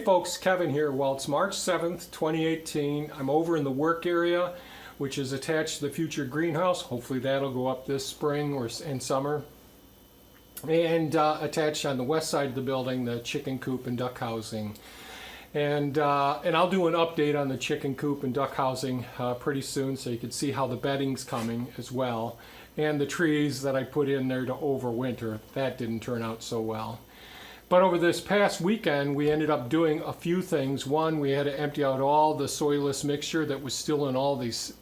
folks, Kevin here. Well, it's March 7th, 2018. I'm over in the work area, which is attached to the future greenhouse. Hopefully that'll go up this spring or in summer. And attached on the west side of the building, the chicken coop and duck housing. And I'll do an update on the chicken coop and duck housing pretty soon, so you can see how the bedding's coming as well. And the trees that I put in there to overwinter. That didn't turn out so well. But over this past weekend, we ended up doing a few things. One, we had to empty out all the soilless mixture that was still in all these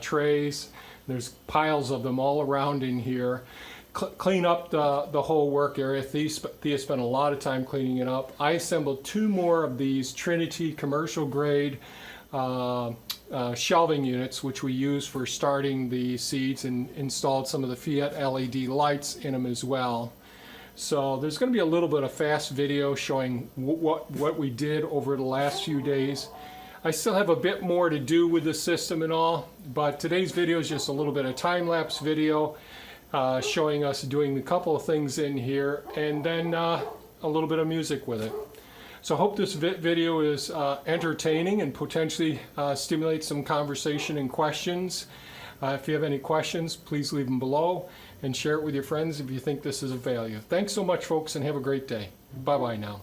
trays. There's piles of them all around in here. Clean up the whole work area. Thea spent a lot of time cleaning it up. I assembled 2 more of these Trinity commercial grade shelving units, which we use for starting the seeds, and installed some of the Fiat LED lights in them as well. So there's going to be a little bit of fast video showing what we did over the last few days. I still have a bit more to do with the system and all, but today's video is just a little bit of time-lapse video showing us doing a couple of things in here, and then a little bit of music with it. So I hope this video is entertaining and potentially stimulates some conversation and questions. If you have any questions, please leave them below and share it with your friends if you think this is of value. Thanks so much, folks, and have a great day. Bye-bye now.